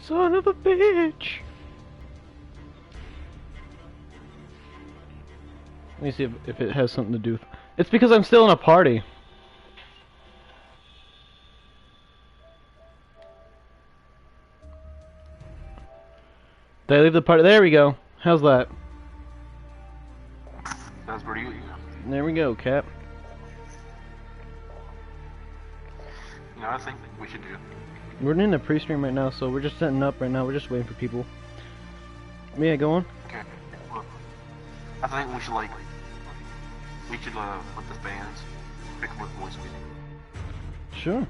Son of a bitch! Let me see if it has something to do with... It's because I'm still in a party. Did I leave the party? There we go. How's that? That's pretty good. There we go, Cap. You know, I think we should do. We're in a pre-stream right now, so we're just setting up right now. We're just waiting for people. Yeah, go on. Okay. Well, I think we should let the bands pick what voice we need. Sure.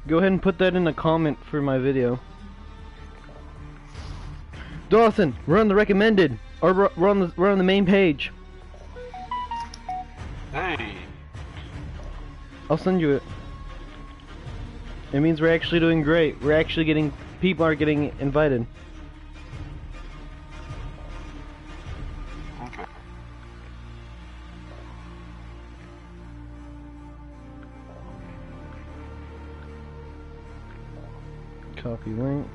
Go ahead and put that in a comment for my video. Dawson, we're on the recommended, or we're on the main page. Hey. I'll send you it. It means we're actually doing great. We're actually getting... People are getting invited. Okay. Copy link.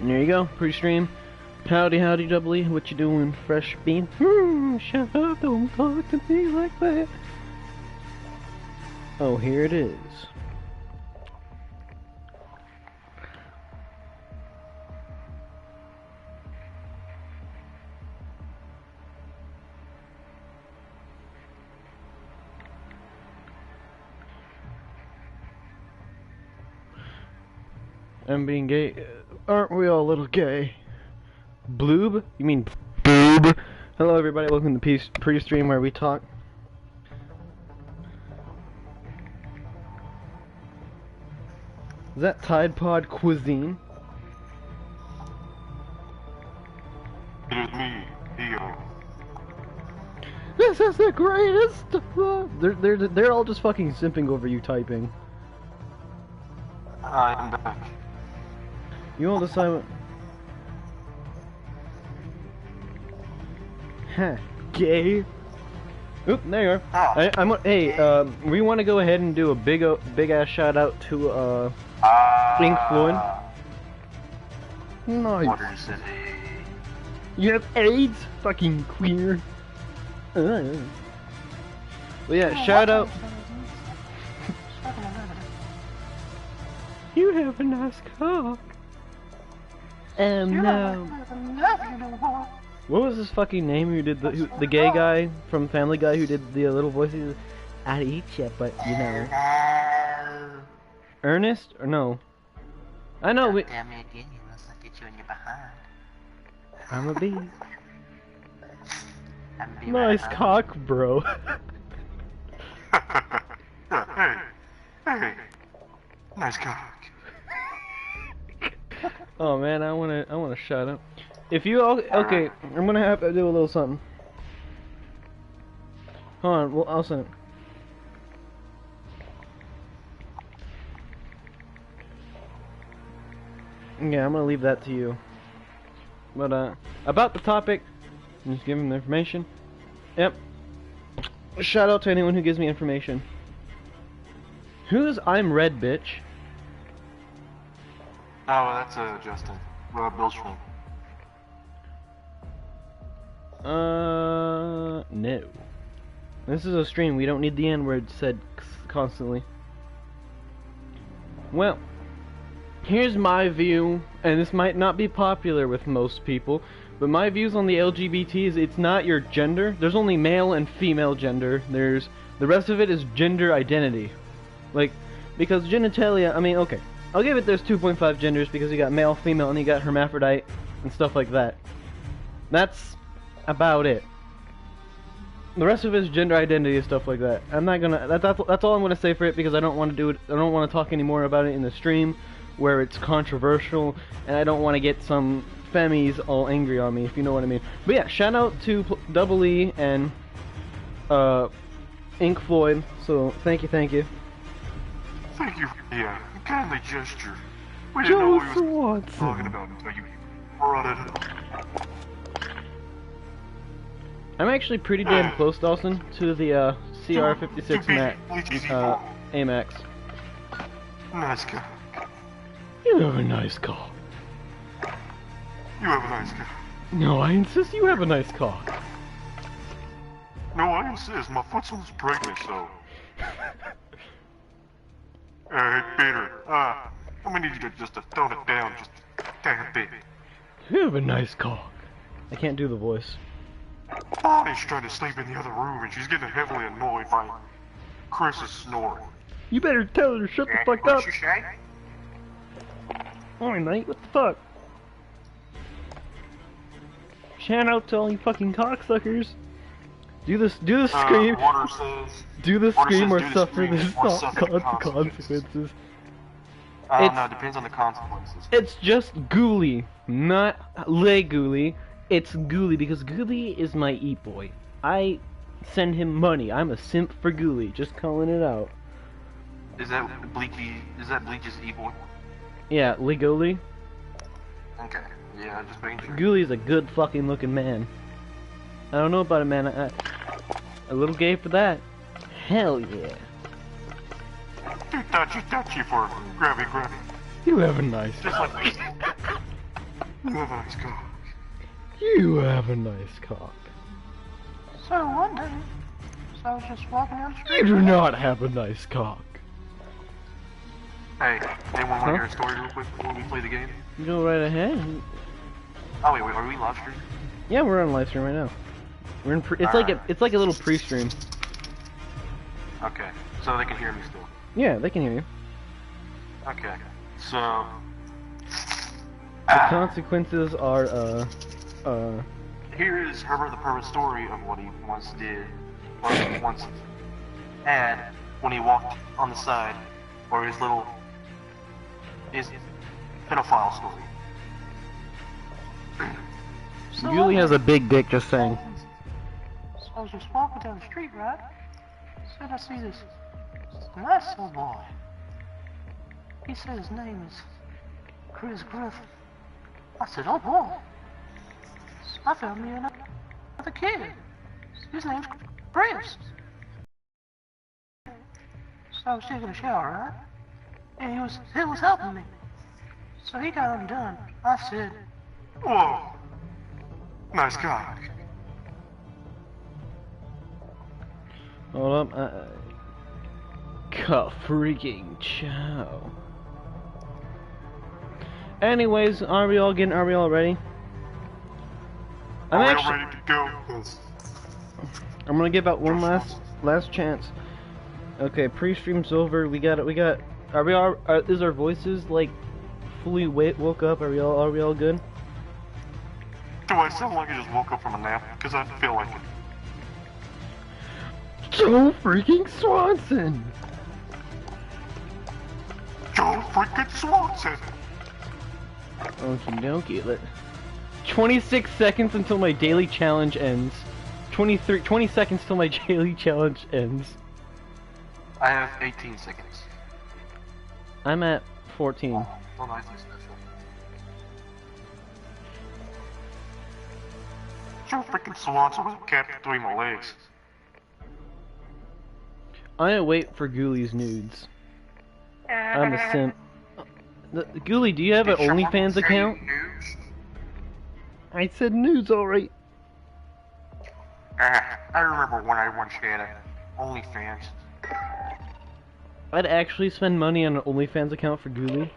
And there you go. Pre-stream. Howdy, howdy, doubly. What you doing, fresh bean? Shut up, don't talk to me like that. Oh, here it is. I'm being gay. Aren't we all a little gay? Bloob? You mean boob? Hello everybody, welcome to pre-stream where we talk. Is that Tide Pod cuisine? It is me, Theo. This is the greatest! They're all just fucking simping over you typing. I am back. You all decide. Huh? Gay. Oop, there you are. Hey, we want to go ahead and do a big ass shout out to Pink Floyd. Nice. What is it? You have AIDS, fucking queer. Well, yeah, shout out. You have a nice cock. No. What was his fucking name who did the gay guy from Family Guy who did the little voices? I'd eat you, but you know. Ernest? Or no? I know we... Damn me again, you must get you in your behind. I'm a bee. Nice cock, bro. Hey. Nice cock. Oh man, I wanna shout out. If you all okay, I'm gonna have to do a little something. Hold on, well I'll send it. Yeah, I'm gonna leave that to you. But about the topic, just give them the information. Yep. Shout out to anyone who gives me information. Who's I'm Red Bitch? Oh, that's Justin. Billstrom. No. This is a stream. We don't need the N-word said constantly. Well, here's my view, and this might not be popular with most people, but my views on the LGBT is it's not your gender. There's only male and female gender. There's the rest of it is gender identity. Like, because genitalia, I mean, okay. I'll give it there's 2.5 genders because you got male, female, and you got hermaphrodite and stuff like that. That's about it. The rest of it is gender identity and stuff like that. I'm not gonna. That's all I'm gonna say for it because I don't want to do it. I don't want to talk anymore about it in the stream where it's controversial, and I don't want to get some femmies all angry on me, if you know what I mean. But yeah, shout out to Double E and Ink Floyd. So thank you. Thank you for the kindly gesture. We didn't know what we was talking about until you brought it up. I'm actually pretty damn close, Dawson, to the CR56 AMAX. Nice guy. You have a nice cock. You have a nice guy. No, I insist you have a nice cock. No, I insist. My foot's almost pregnant, so. Hey, Peter. I'm gonna need you to just tone it down just a tad bit. You have a nice cock. I can't do the voice. Bonnie's trying to sleep in the other room, and she's getting heavily annoyed by Chris's snoring. You better tell her to shut the fuck What up. you say? Alright, mate, what the fuck? Shout out to all you fucking cocksuckers. Do the scream. Water says. Do the Water scream says or do the suffer scream the or suffer the consequences. No, It's- it depends on the consequences. It's just Ghoulie, not Le Ghoulie. It's Ghoulie because Ghoulie is my eat boy. I send him money. I'm a simp for Ghoulie. Just calling it out. Is that Bleach's evil? Yeah, Le Ghoulie. Okay. Yeah, just making sure. Ghoulie's a good fucking looking man. I don't know about it, man. A little gay for that. Hell yeah. Too touchy for grabby. You have a nice Just cock. like you have a nice cock. You have a nice cock. So one day, I was just walking down the street. You do not have a nice cock. Hey, anyone want to hear a story real quick before we play the game? Go right ahead. Oh wait, are we live streaming? Yeah, we're on live stream right now. We're in. It's like a little pre-stream. Okay, so they can hear me still. Yeah, they can hear you. Okay, so The consequences are here is Herbert the Pervert story of what he once did, or once had when he walked on the side, or his pedophile story. So Ghoulie has a big dick. Just saying. So I was just walking down the street, right? So I see this nice little boy. He said his name is Chris Griffin. I said, oh boy. So I found me another kid. His name's Chris. So I was taking a shower, right? And he was helping me. So he got undone. I said, Whoa, nice cock. Hold up. Freaking chow. Anyways, are we all ready? Are we all ready to go? I'm gonna give out one last chance. Okay, pre-stream's over. We got. Are we all? Is our voices like fully woke up? Are we all good? Do I sound like I just woke up from a nap? Because I feel like it. Joe freaking Swanson! Joe freaking Swanson! Okie dokie. 26 seconds until my daily challenge ends. 20 seconds till my daily challenge ends. I have 18 seconds. I'm at 14. Oh, nice and special. Joe freaking Swanson was a cat between my legs. I wait for Ghoulie's nudes. I'm a simp. Ghoulie, do you have an OnlyFans account? I said nudes, alright. I remember when I once had a OnlyFans. I'd actually spend money on an OnlyFans account for Ghoulie.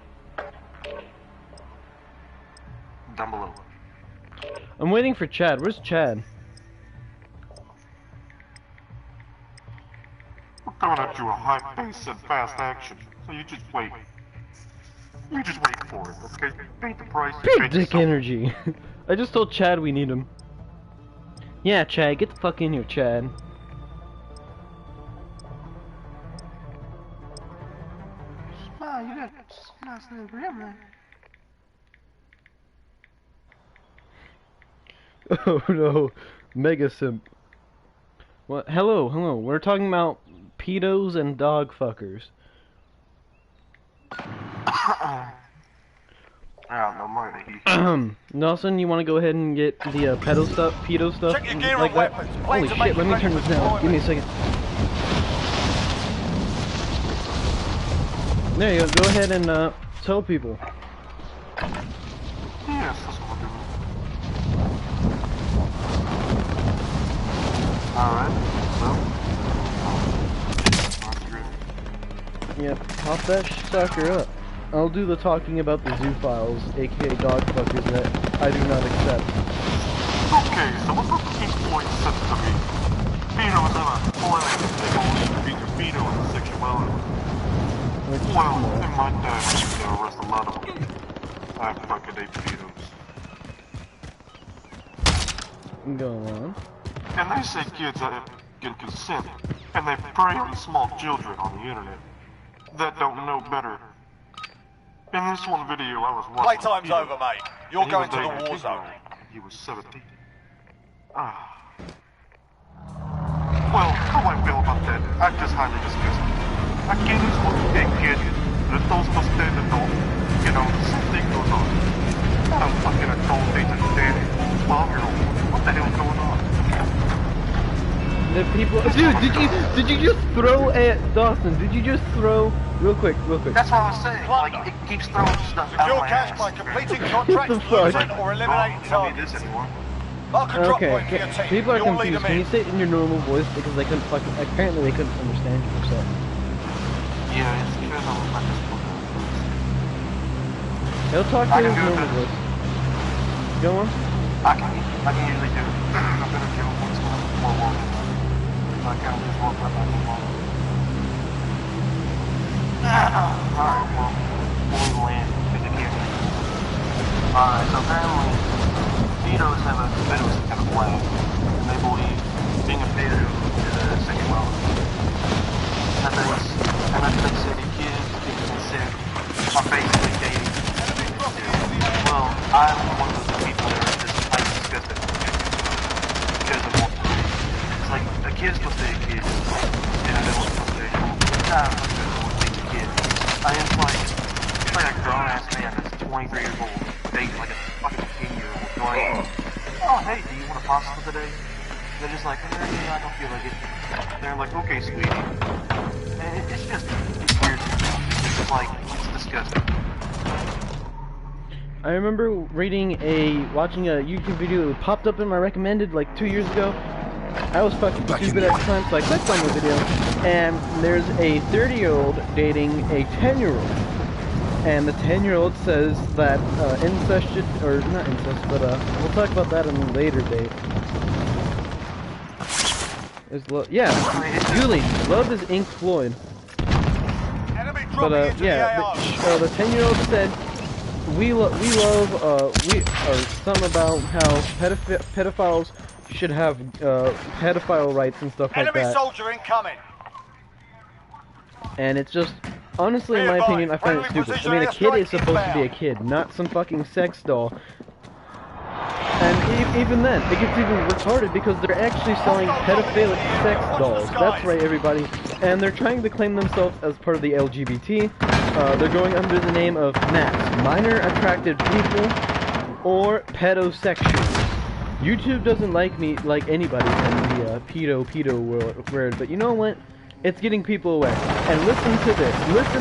Down below. I'm waiting for Chad. Where's Chad? We're coming at you a high pace and fast action, so you just wait. You just wait for it, okay? Paint the price. Big dick energy. I just told Chad we need him. Yeah, Chad, get the fuck in here, Chad. wow, you got a nice little grim there. Oh no, mega simp. What? Hello. We're talking about pedos and dog fuckers. I don't know, Marty. Nelson, you want to go ahead and get the pedo stuff, pedo stuff? Check your gear like and that? weapons. Holy Planes are shit! Let me making turn this down. ready Give me a second. There you go. Go ahead and tell people. Yes, that's what we're doing. Alright, so. Yep, pop that sucker up. I'll do the talking about the Zoophiles, aka dogfuckers, that I do not accept. Okay, so what's up with these points said to me? Peter was ever spoiling the whole feature Peter with sexuality. Well, in my day, there was a lot of I fucking ate pedos. Go on. And they say kids that can consent, and they prey on small children on the internet that don't know better. In this one video I was watching... Playtime's over, mate. You're going to the war zone. He was 17. Well, how I feel about that, I'm just highly disgusted. A kid is one big kid, an adult's supposed to stay an adult. You know, the same thing goes on. Not a fucking adult dating a damn 12-year-old. What the hell's going on? The people, dude, did you just throw at Dawson? Did you just throw real quick? That's what I was saying. Like it keeps throwing stuff out Secure my cash ass. by completing contracts, fuck? losing or eliminating Don't tell me this targets. anymore. Mark a drop Okay, point for your team. people are You'll lead confused. them Can you in. say it in your normal voice because they couldn't fucking apparently they couldn't understand you. So Yeah, it's because I just he'll talk to I his can do normal this. voice. Go on. I can usually do it. I'm gonna give him what's more long. I kind of just walk up on him long. Alright, well, we land because it can't. Alright, so apparently, pedos have a bit of a kind of plan, and they believe being a pedo is a sexuality. And they say the kids can consent are basically dating. Well, I'm one of those people that are just like disgusted because of what it's like a kid's supposed to be a kid, and an adult's supposed to be a kid. It's like a grown ass man that's 23 years old dating like a fucking 10-year-old. Like, oh hey, do you want a pasta today? They're just like, yeah, I don't feel like it. They're like, okay, sweetie. And it's just weird. It's just like, it's disgusting. I remember watching a YouTube video that popped up in my recommended like 2 years ago. I was fucking stupid at the time, so I clicked on the video, and there's a 30-year-old dating a 10-year-old. And the 10-year-old says that incest should, or not incest, but we'll talk about that on a later date. Yeah, Julie, love is Ink Floyd. But yeah, the 10-year-old said, we love, or something about how pedophiles should have pedophile rights and stuff like Enemy that. soldier incoming. And it's just, honestly, in my opinion, I find it stupid. I mean, a kid is supposed to be a kid, not some fucking sex doll. And even then, it gets even retarded because they're actually selling pedophilic sex dolls. That's right, everybody. And they're trying to claim themselves as part of the LGBT. They're going under the name of MAPS, Minor Attracted People, or Pedosexuals. YouTube doesn't like me, like anybody in the pedo word, but you know what? It's getting people away. And listen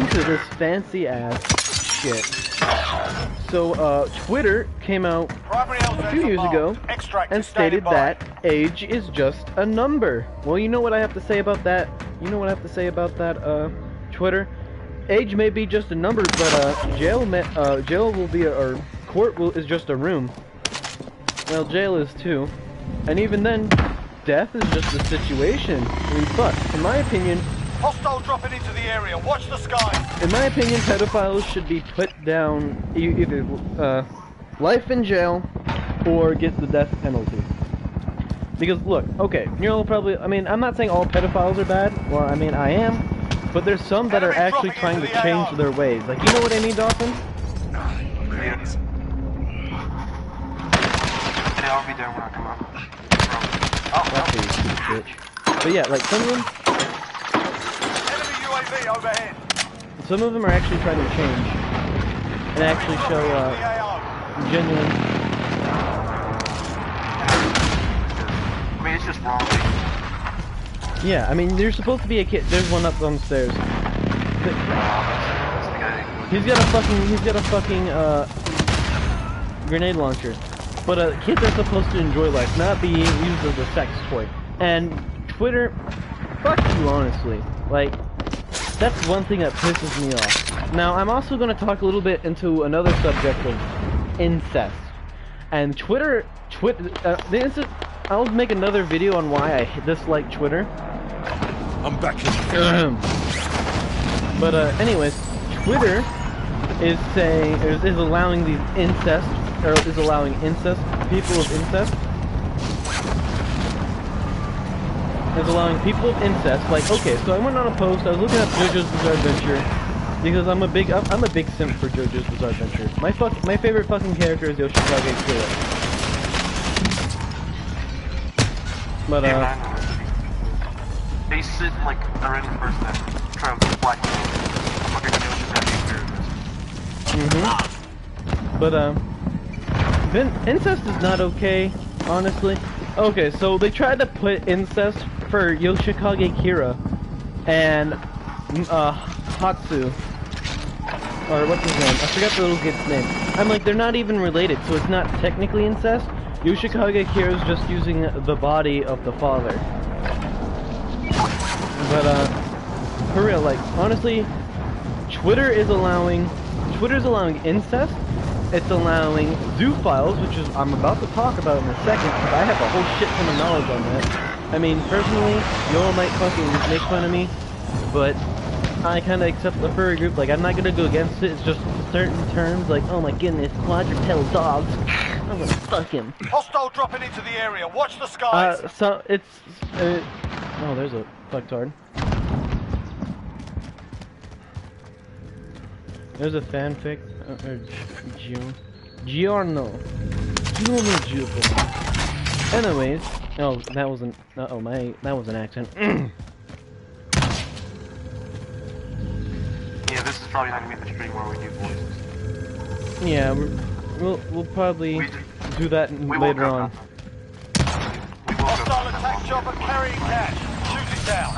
to this fancy ass shit. So, Twitter came out a few years ago and stated that age is just a number. Well, you know what I have to say about that? Twitter? Age may be just a number, but jail will be or court is just a room. Well, jail is too. And even then, death is just a situation. I mean, but, in my opinion... Hostile dropping into the area, watch the skies! In my opinion, pedophiles should be put down either life in jail or get the death penalty. Because, look, okay, you'll probably... I mean, I'm not saying all pedophiles are bad. Well, I mean, I am. But there's some that are actually trying to change their ways. Like, you know what I mean, Dawson? Yeah, I'll be there when I come up. That's a stupid bitch. But yeah, like some of them. Enemy UAV overhead. Some of them are actually trying to change and actually show genuine. I mean, it's just wrong. Yeah, I mean, you're supposed to be a kid. There's one up on the stairs. He's got a fucking grenade launcher. But kids are supposed to enjoy life, not be used as a sex toy. And Twitter, fuck you, honestly. Like, that's one thing that pisses me off. Now, I'm also going to talk a little bit into another subject of incest. And Twitter, I'll make another video on why I dislike Twitter. I'm back But anyways, Twitter is allowing these incest, or is allowing incest, people of incest, is allowing people of incest. Like, okay, so I went on a post. I was looking at JoJo's Bizarre Adventure because I'm a big simp for JoJo's Bizarre Adventure. My favorite fucking character is Yoshikage Kira. But they sit like already first that try to black I'm not gonna But incest is not okay, honestly. Okay, so they tried to put incest for Yoshikage Kira and Hatsu, or what's his name? I forgot the little kid's name. I'm like, they're not even related, so it's not technically incest. Yoshikage Kira is just using the body of the father. But for real, like, honestly, Twitter's allowing incest. It's allowing Zoophiles, which is I'm about to talk about in a second, because I have a whole shit ton of knowledge on that. I mean, personally, y'all might fucking make fun of me, but I kind of accept the furry group. Like, I'm not gonna go against it. It's just certain terms, like, oh my goodness, quadrupedal dogs. I'm gonna fuck him. Hostile dropping into the area. Watch the skies. So it's oh, there's a fucktard. There's a fanfic, Giorno. Anyways, oh, that wasn't. That was an accent. Yeah, this is probably not gonna be the stream where we do voices. Yeah, we'll probably do that later on. Hostile attack chopper carrying cash. Shoot it down.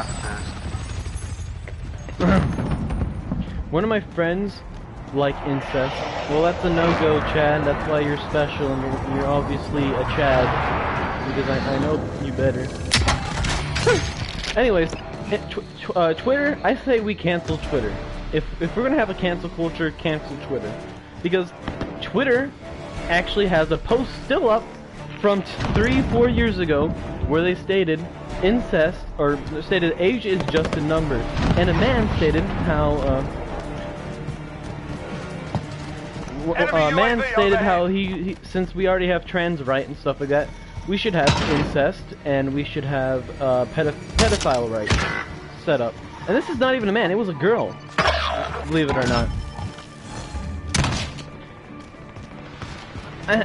One of my friends like incest. Well, that's a no-go, Chad. That's why you're special, and you're obviously a Chad. Because I know you better. Anyways, Twitter, I say we cancel Twitter. If we're gonna have a cancel culture, cancel Twitter. Because Twitter actually has a post still up from 3-4 years ago where they stated incest, or stated age is just a number. And a man stated how, he since we already have trans right and stuff like that, we should have incest and we should have pedophile rights set up. And this is not even a man; it was a girl, believe it or not.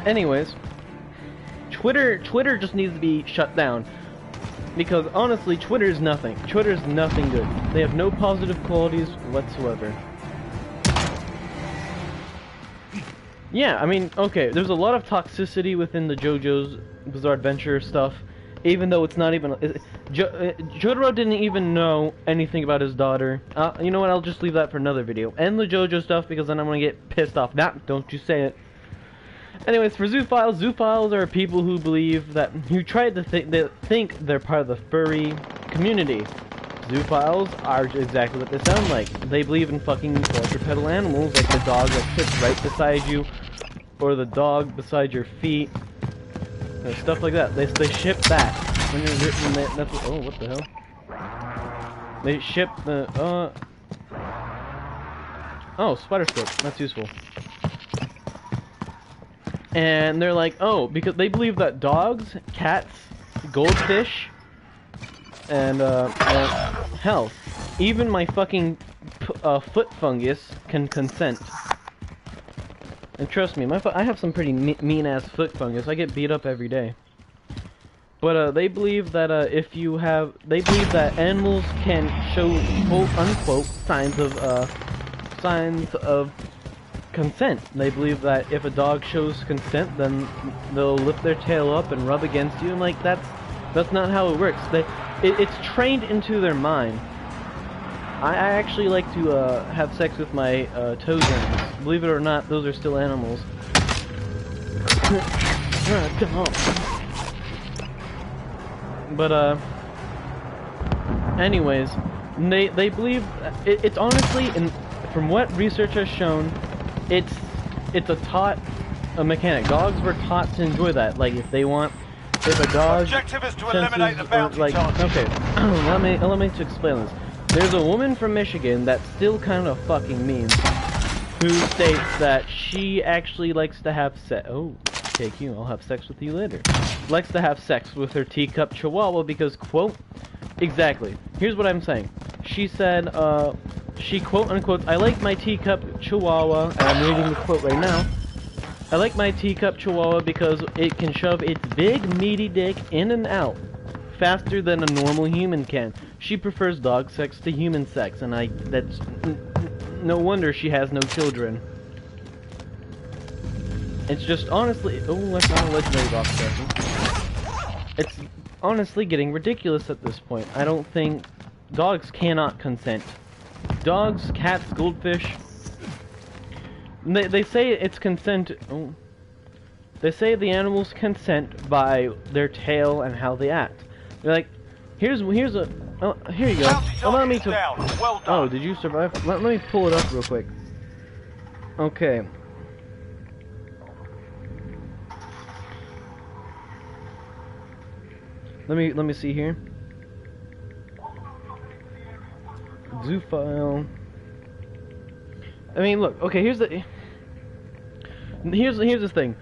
Anyways, Twitter just needs to be shut down because honestly, Twitter is nothing. Twitter is nothing good. They have no positive qualities whatsoever. Yeah, I mean, okay, there's a lot of toxicity within the JoJo's Bizarre Adventure stuff, even though it's not even... Jotaro didn't even know anything about his daughter. You know what, I'll just leave that for another video. And the JoJo stuff, because then I'm gonna get pissed off. Nah, don't you say it. Anyways, for Zoophiles are people who believe that... who try to think they're part of the furry community. Zoophiles are exactly what they sound like. They believe in fucking quadrupedal animals, like the dog that sits right beside you, or the dog beside your feet, stuff like that. They ship that. When that's what, oh, what the hell? They ship the oh, spider scope. That's useful. And they're like, oh, because they believe that dogs, cats, goldfish, and hell, even my fucking foot fungus can consent. And trust me, I have some pretty mean ass foot fungus. I get beat up every day. But they believe that they believe that animals can show quote unquote signs of consent. They believe that if a dog shows consent, then they'll lift their tail up and rub against you. And like that's not how it works. It's trained into their mind. I actually like to have sex with my toes animals. Believe it or not, those are still animals. But anyways, they believe it's honestly, and from what research has shown, it's a mechanic. Dogs were taught to enjoy that. Like if they want, if a dog Objective is to eliminate the bounty like, target. okay, let me explain this. There's a woman from Michigan that's still kind of fucking mean, who states that she actually likes to have sex. Oh, take you, I'll have sex with you later. Likes to have sex with her teacup chihuahua because, quote, exactly. Here's what I'm saying. She said, she quote unquote, I like my teacup chihuahua, and I'm reading the quote right now. I like my teacup chihuahua because it can shove its big meaty dick in and out faster than a normal human can. She prefers dog sex to human sex, and that's no wonder she has no children. It's just honestly, oh, that's not a legendary dog session. It's honestly getting ridiculous at this point. I don't think dogs cannot consent. Dogs, cats, goldfish. They say it's consent. Oh, they say the animals consent by their tail and how they act. They're like, here's a. Oh, here you go. Allow me to. Well done. Oh, did you survive? Let me pull it up real quick. Okay. Let me see here. Zoophile. I mean, look. Okay, here's the thing.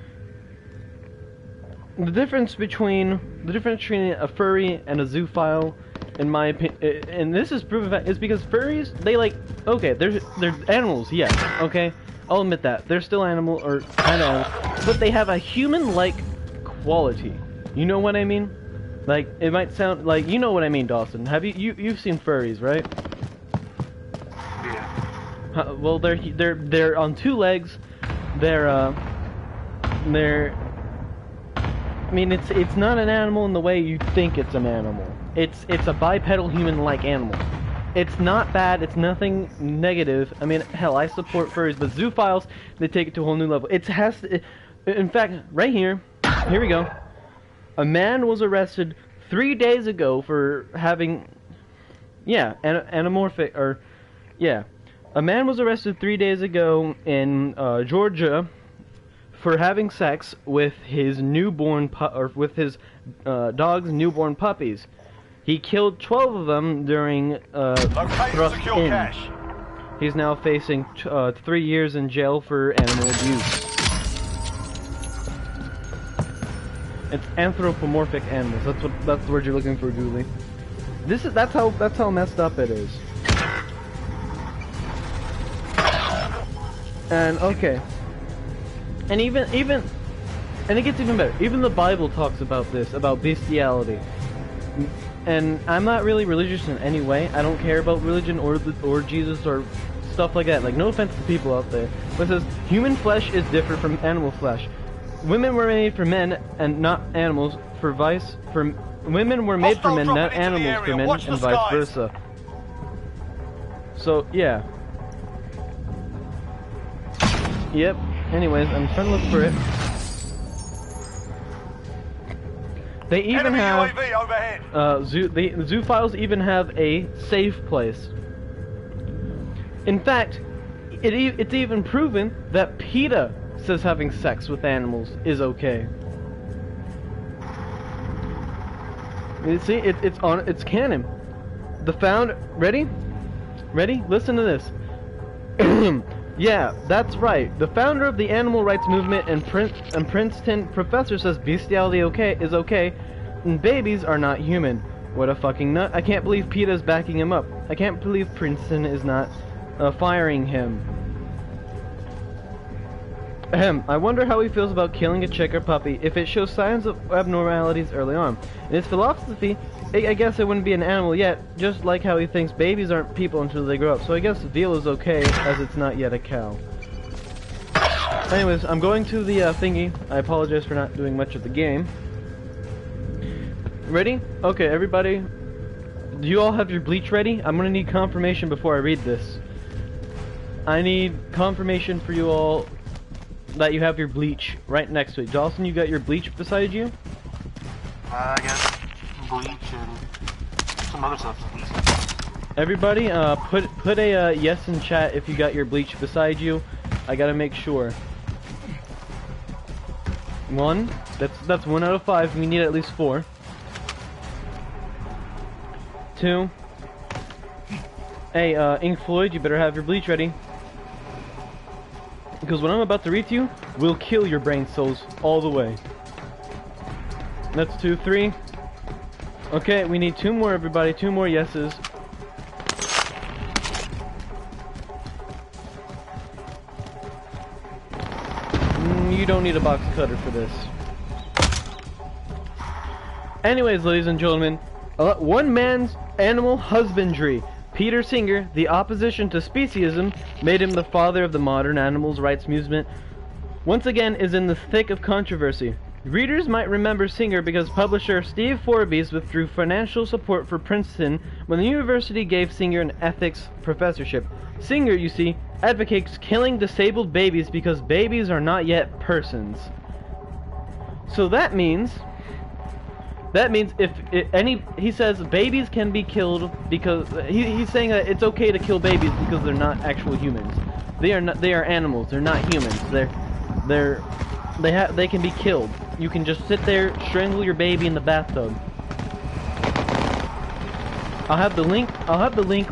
The difference between a furry and a zoophile, in my opinion, and this is proof of that, is because furries, they like, okay, they're animals, yes, okay, I'll admit that they're still animal or kind of animal, but they have a human-like quality. You know what I mean? Like, it might sound like, you know what I mean, Dawson. Have you've seen furries, right? Yeah. Well, they're on two legs. They're I mean, it's not an animal in the way you think it's an animal. It's a bipedal human-like animal. It's not bad. It's nothing negative. I mean, hell, I support furries, but zoophiles, they take it to a whole new level. In fact, right here we go. A man was arrested 3 days ago for having, anamorphic, or, yeah. A man was arrested 3 days ago in Georgia for having sex with his with his dog's newborn puppies. He killed 12 of them during thrust in. Cash. He's now facing 3 years in jail for animal abuse. It's anthropomorphic animals. That's the word you're looking for, Julie. That's how messed up it is. And okay. And even and it gets even better. Even the Bible talks about this, about bestiality. And I'm not really religious in any way. I don't care about religion or Jesus or stuff like that. Like, no offense to people out there, but it says human flesh is different from animal flesh. Women were made for men and not animals. Women were made for men, not animals for men, and vice versa. So yeah. Yep. Anyways, I'm trying to look for it. They even have the zoophiles even have a safe place. In fact, it's even proven that PETA says having sex with animals is okay. You see, it's canon. Ready? Listen to this. Yeah, that's right. The founder of the animal rights movement and Princeton professor says bestiality is okay, and babies are not human. What a fucking nut. I can't believe PETA is backing him up. I can't believe Princeton is not firing him. I wonder how he feels about killing a chick or puppy if it shows signs of abnormalities early on. In his philosophy, I guess it wouldn't be an animal yet, just like how he thinks babies aren't people until they grow up. So I guess veal is okay, as it's not yet a cow. Anyways, I'm going to the thingy. I apologize for not doing much of the game. Ready? Okay, everybody. Do you all have your bleach ready? I'm gonna need confirmation before I read this. I need confirmation for you all that you have your bleach right next to it. Dawson, you got your bleach beside you? I guess bleach and some other substances. Everybody, put a yes in chat if you got your bleach beside you. I gotta make sure. 1. That's 1 out of 5. We need at least 4. 2. Hey, Ink Floyd, you better have your bleach ready. Because what I'm about to read to you will kill your brain cells all the way. That's 2, 3. Okay, we need 2 more, everybody. 2 more yeses. You don't need a box cutter for this. Anyways, ladies and gentlemen, one man's animal husbandry. Peter Singer, the opposition to speciesism, made him the father of the modern animals rights movement, once again is in the thick of controversy. Readers might remember Singer because publisher Steve Forbes withdrew financial support for Princeton when the university gave Singer an ethics professorship. Singer, you see, advocates killing disabled babies because babies are not yet persons. So that means if he says babies can be killed because he's saying that it's okay to kill babies because they're not actual humans. They are animals. They're not humans. They can be killed. You can just sit there, strangle your baby in the bathtub. I'll have the link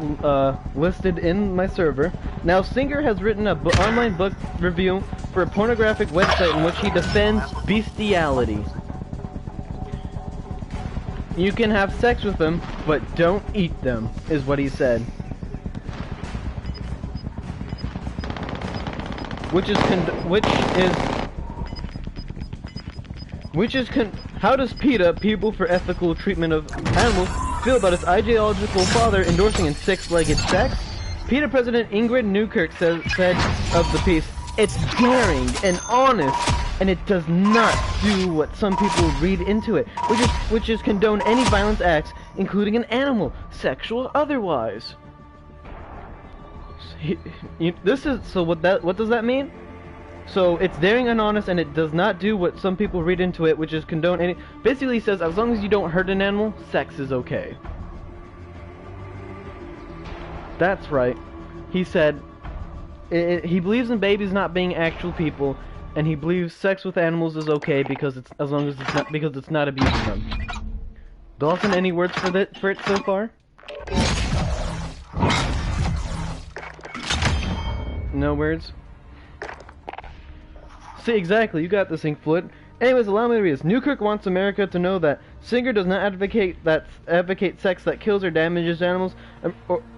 listed in my server. Now, Singer has written a online book review for a pornographic website in which he defends bestiality. You can have sex with them, but don't eat them, is what he said. How does PETA, People for Ethical Treatment of Animals, feel about its ideological father endorsing in six-legged sex? PETA President Ingrid Newkirk said of the piece, "It's daring and honest, and it does not do what some people read into it, which is condone any violence acts, including an animal, sexual or otherwise." What does that mean? So it's daring and honest, and it does not do what some people read into it, which is condone any. Basically, he says as long as you don't hurt an animal, sex is okay. That's right. He said he believes in babies not being actual people, and he believes sex with animals is okay because it's not abusing them. Dawson, any words for it so far? No words? See, exactly, you got this, Ink Floyd. Anyways, allow me to read this. Newkirk wants America to know that Singer does not advocate sex that kills or damages animals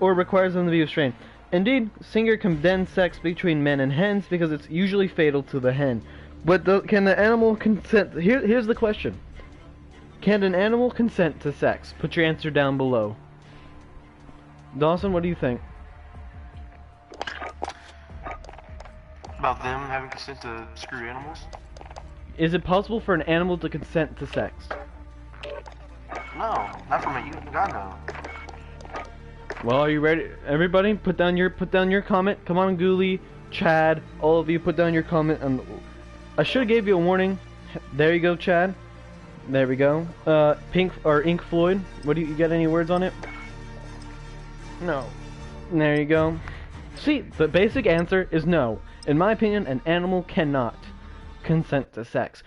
or requires them to be restrained. Indeed, Singer condemns sex between men and hens because it's usually fatal to the hen. But can the animal consent? Here's the question. Can an animal consent to sex? Put your answer down below. Dawson, what do you think? About them having consent to screw animals? Is it possible for an animal to consent to sex? No, not from a Uganda. Well, are you ready? Everybody, put down your comment. Come on, Ghoulie, Chad, all of you, put down your comment. I should have gave you a warning. There you go, Chad. There we go. Ink Floyd. What do you got? Any words on it? No. There you go. See, the basic answer is no. In my opinion, an animal cannot consent to sex.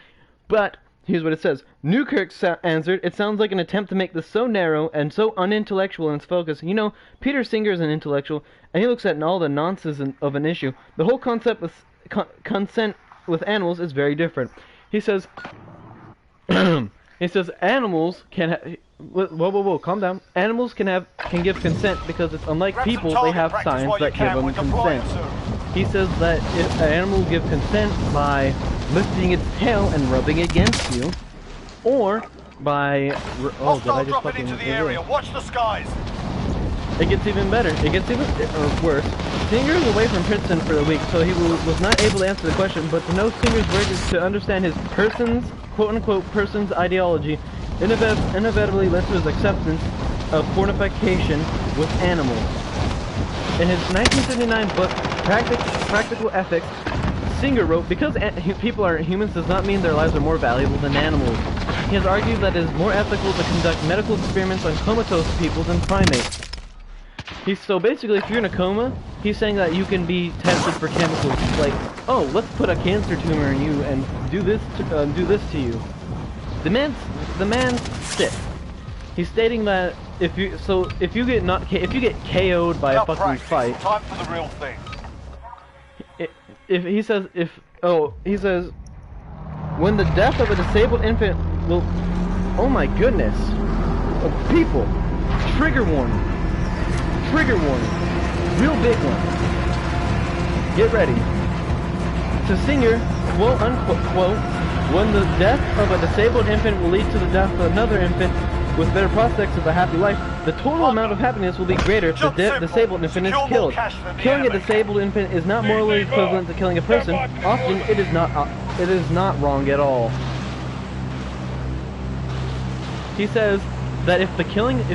But here's what it says. Newkirk answered, "It sounds like an attempt to make this so narrow and so unintellectual in its focus. You know, Peter Singer is an intellectual, and he looks at all the nonsense of an issue. The whole concept of consent with animals is very different." He says, animals can whoa, calm down. Animals can give consent because it's unlike people, they have science that give them consent. He says that if an animal will give consent by lifting its tail and rubbing against you, or by did I just fucking into the area. Watch the skies. It gets even better. It gets even worse. Singer is away from Princeton for the week, so he was not able to answer the question. But to know Singer's work is to understand his quote-unquote person's ideology. Inevitably led to his acceptance of pornification with animals. In his 1979 book, Practical Ethics, Singer wrote, because people are humans does not mean their lives are more valuable than animals. He has argued that it is more ethical to conduct medical experiments on comatose people than primates. So basically, if you're in a coma, he's saying that you can be tested for chemicals. Like, oh, let's put a cancer tumor in you and do this to you. The man's sick. He's stating that if you get KO'd by a fucking fight. Time for the real thing. He says when the death of a disabled infant will, oh my goodness, oh, people, trigger warning, real big one. Get ready. To Singer, quote unquote, quote, when the death of a disabled infant will lead to the death of another infant with better prospects of a happy life, the total amount of happiness will be greater if the disabled infant is killed. Killing a disabled infant is not morally equivalent to killing a person. Often, it is not wrong at all. He says that if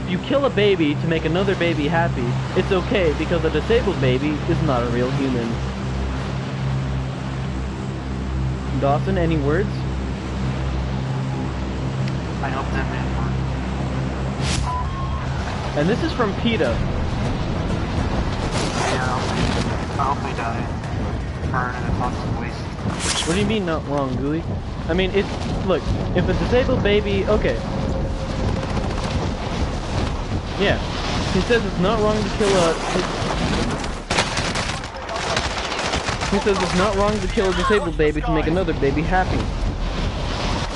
you kill a baby to make another baby happy, it's okay because a disabled baby is not a real human. Dawson, any words? I hope that man works. And this is from PETA. Yeah, I hope they die. Burn in a toxic waste. What do you mean not wrong, Gooey? I mean, look, if a disabled baby, okay. Yeah, he says it's not wrong to kill he says it's not wrong to kill a disabled baby to make another baby happy.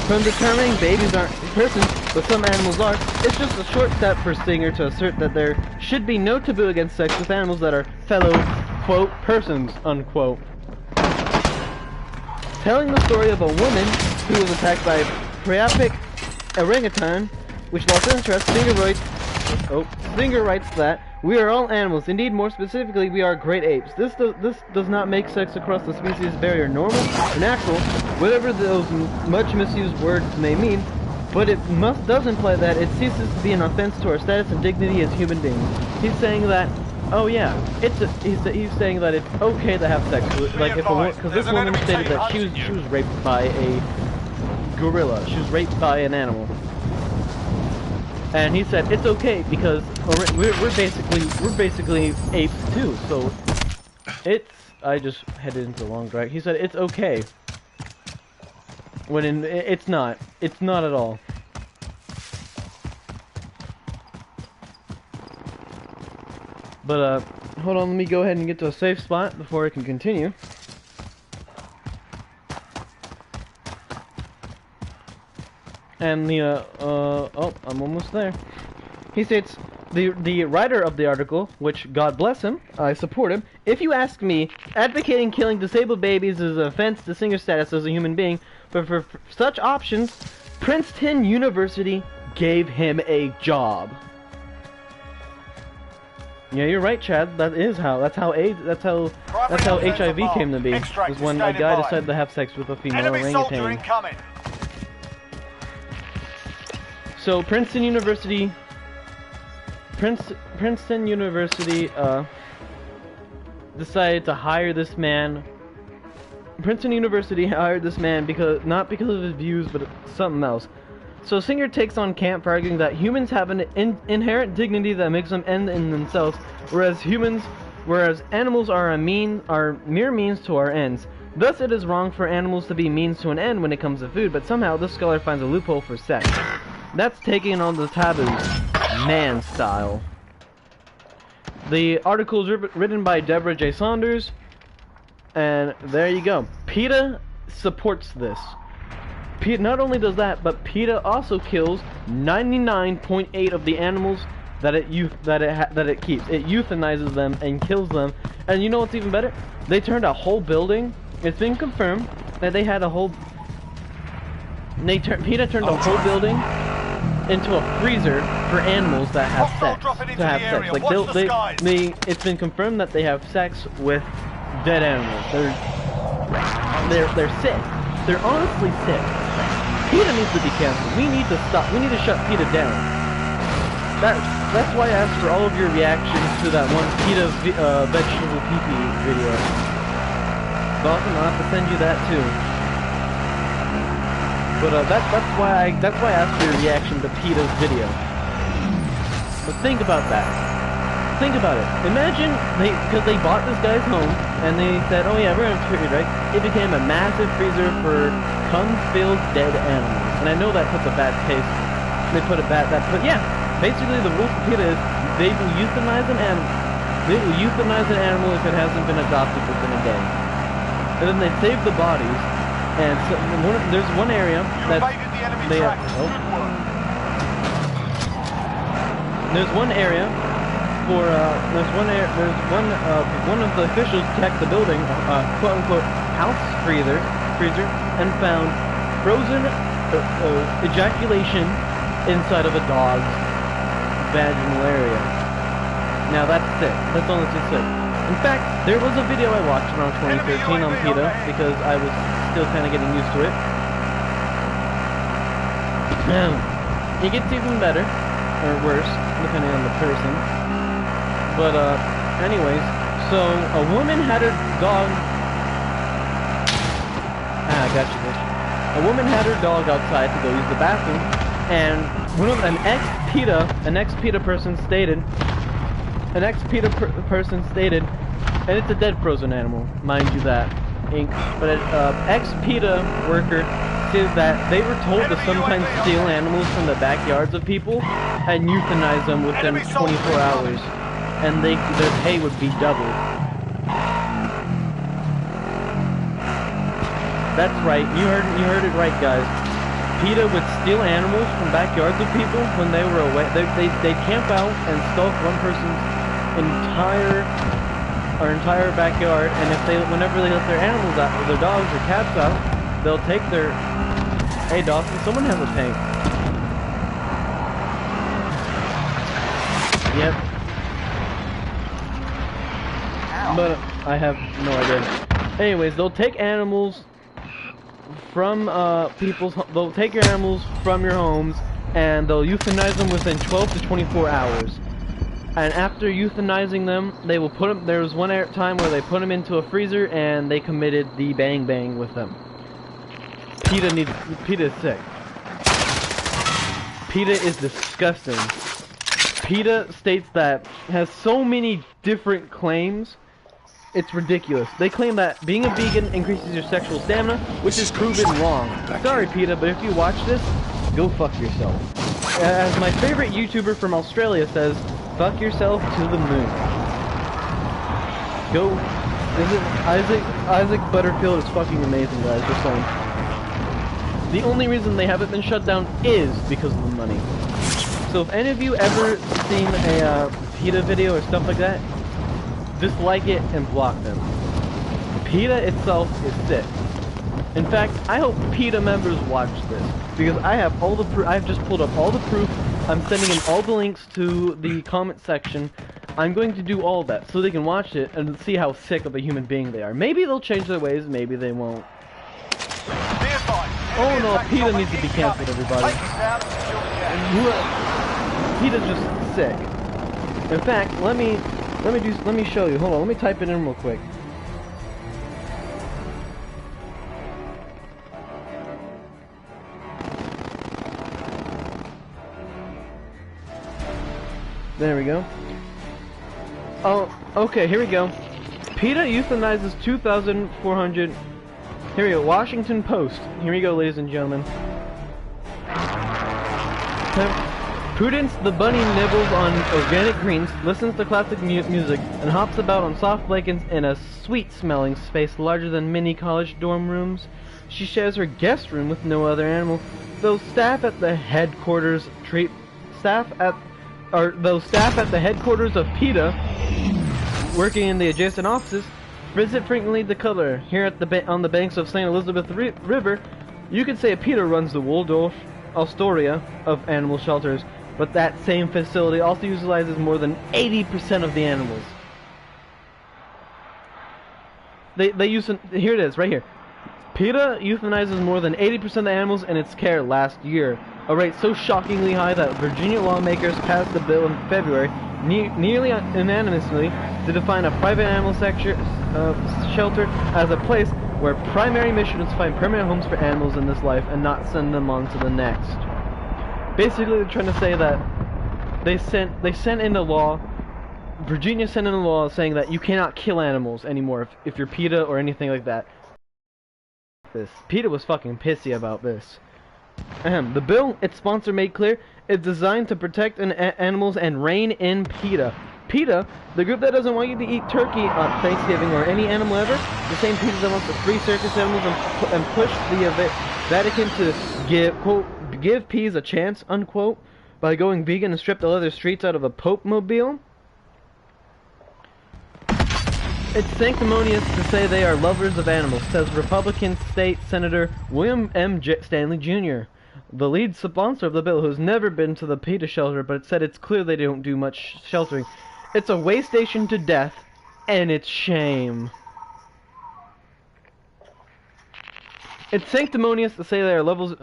From determining babies aren't persons, but some animals are, it's just a short step for Singer to assert that there should be no taboo against sex with animals that are fellow, quote, persons, unquote. Telling the story of a woman who was attacked by a priapic orangutan, which lost interest, Singer writes that we are all animals. Indeed, more specifically, we are great apes. This does not make sex across the species barrier normal or natural, whatever those much misused words may mean, but it does imply that it ceases to be an offense to our status and dignity as human beings. He's saying that, oh yeah, he's saying that it's okay to have sex with, like, if a because this woman stated that she was raped by a gorilla. She was raped by an animal. And he said it's okay because we're basically apes too. So I just headed into the long drag. He said it's okay. When it's not at all. But hold on, let me go ahead and get to a safe spot before I can continue. And oh, I'm almost there. He states, the writer of the article, which God bless him, I support him. If you ask me, advocating killing disabled babies is an offense to Singer's status as a human being, but for such options, Princeton University gave him a job. Yeah, you're right, Chad. That's how HIV came to be. Was when a guy decided to have sex with a female orangutan. So Princeton University decided to hire this man. Princeton University hired this man not because of his views, but something else. So Singer takes on camp for arguing that humans have an inherent dignity that makes them end in themselves, whereas animals are mere means to our ends. Thus, it is wrong for animals to be means to an end when it comes to food, but somehow this scholar finds a loophole for sex. That's taking on the taboos, man style. The article is written by Deborah J. Saunders, and there you go. PETA supports this. PETA not only does that, but PETA also kills 99.8% of the animals that it keeps. It euthanizes them and kills them. And you know what's even better? They turned a whole building. It's been confirmed that they had a whole. PETA turned a whole building into a freezer for animals that have sex. Like it's been confirmed that they have sex with dead animals. They're sick. They're honestly sick. PETA needs to be canceled. We need to stop. We need to shut PETA down. that's why I asked for all of your reactions to that one PETA vegetable pee-pee video. But I'll have to send you that too. But that's why I asked for your reaction to PETA's video. But think about that. Think about it. Imagine because they bought this guy's home and they said, oh yeah, we're gonna treat it right. It became a massive freezer for cum-filled dead animals. And I know that puts a bad taste. Yeah, basically the rule for PETA is they will euthanize an animal. They will euthanize an animal if it hasn't been adopted within a day. And then they save the bodies. And so there's one area that they there's one area for one of the officials checked the building, quote unquote house freezer, and found frozen ejaculation inside of a dog's vaginal area. Now that's sick. That's honestly sick. In fact, there was a video I watched around 2013 on PETA because I was still kind of getting used to it. It gets even better, or worse, depending on the person. But anyways, so a woman had her dog. I got you, bitch. A woman had her dog outside to go use the bathroom, and an ex-PETA person stated, and it's a dead frozen animal, mind you that, but an ex-PETA worker said that they were told to sometimes steal animals from the backyards of people and euthanize them within 24 hours, and their pay would be doubled. That's right, you heard it right, guys. PETA would steal animals from backyards of people when they were away. They camp out and stalk one person's entire backyard, and whenever they let their animals out, or their dogs or cats out, they'll take their. Hey Dawson, someone has a tank. Yep. But I have no idea. Anyways, they'll take animals from they'll take your animals from your homes and they'll euthanize them within 12 to 24 hours. And after euthanizing them, they will put them. There was one time where they put them into a freezer and they committed the bang bang with them. PETA is sick. PETA is disgusting. PETA states that has so many different claims. It's ridiculous. They claim that being a vegan increases your sexual stamina, which is proven wrong. Sorry, PETA, but if you watch this, go fuck yourself. As my favorite YouTuber from Australia says, fuck yourself to the moon. Go. Isaac Butterfield is fucking amazing, guys. Just saying. The only reason they haven't been shut down is because of the money. So if any of you ever seen a PETA video or stuff like that, dislike it and block them. PETA itself is sick. In fact, I hope PETA members watch this because I have all the proof. I've just pulled up all the proof. I'm sending in all the links to the comment section. I'm going to do all that so they can watch it and see how sick of a human being they are. Maybe they'll change their ways, maybe they won't. Oh no, PETA needs to be cancelled, everybody. PETA's just sick. In fact, let me show you. Hold on, let me type it in real quick. There we go. Oh, okay, here we go. PETA euthanizes 2,400. Here we go, Washington Post. Here we go, ladies and gentlemen. Prudence the bunny nibbles on organic greens, listens to classic music, and hops about on soft blankets in a sweet-smelling space larger than many college dorm rooms. She shares her guest room with no other animal, though staff at the headquarters of PETA, working in the adjacent offices, visit frequently the color. Here at on the banks of St. Elizabeth River, you could say PETA runs the Waldorf Astoria of animal shelters, but that same facility also utilizes more than 80% of the animals. They use here it is right here. PETA euthanizes more than 80% of the animals in its care last year, a rate so shockingly high that Virginia lawmakers passed a bill in February, nearly unanimously, to define a private animal shelter as a place where primary mission is to find permanent homes for animals in this life and not send them on to the next. Basically, they're trying to say that they sent in a law. Virginia sent in a law saying that you cannot kill animals anymore if you're PETA or anything like that. PETA was fucking pissy about this. The bill, its sponsor made clear, is designed to protect animals and rein in PETA. PETA, the group that doesn't want you to eat turkey on Thanksgiving or any animal ever, the same PETA that wants to free circus animals and push the Vatican to give peas a chance, unquote, by going vegan and strip the leather streets out of a Pope mobile. It's sanctimonious to say they are lovers of animals, says Republican State Senator William M. Stanley Jr., the lead sponsor of the bill, who's never been to the PETA shelter, but said it's clear they don't do much sheltering. It's a way station to death, and it's shame. It's sanctimonious to say they are levels...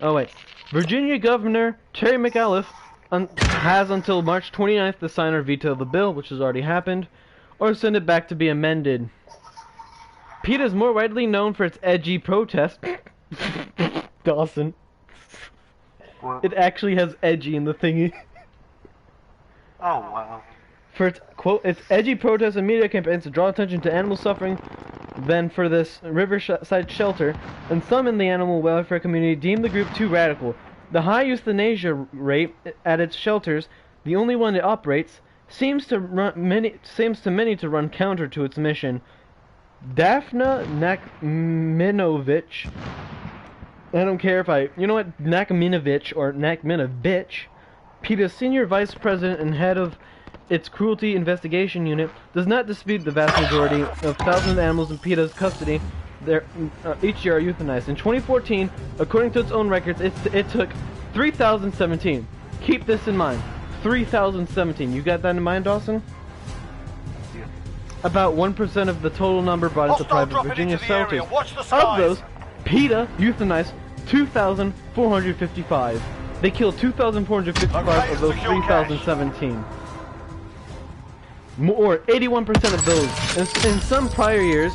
Oh, wait. Virginia Governor Terry McAuliffe has until March 29th to sign or veto the bill, which has already happened, or send it back to be amended. PETA is more widely known for its edgy protest. Dawson. What? It actually has edgy in the thingy. Oh, wow. For its, quote, its edgy protests and media campaigns to draw attention to animal suffering than for this riverside shelter, and some in the animal welfare community deem the group too radical. The high euthanasia rate at its shelters, the only one it operates, seems to many to run counter to its mission. Daphna Nakminovich, I don't care if you know what, Nakminovich or Nakminovich, PETA's senior vice president and head of its cruelty investigation unit, does not dispute the vast majority of thousands of animals in PETA's custody each year are euthanized. In 2014, according to its own records, it took 3,017. Keep this in mind. 3,017. You got that in mind, Dawson? Yeah. About 1% of the total number brought into private Virginia shelters. Of those, PETA euthanized 2,455. They killed 2,455 of those 3,017. More, 81% of those. In some prior years,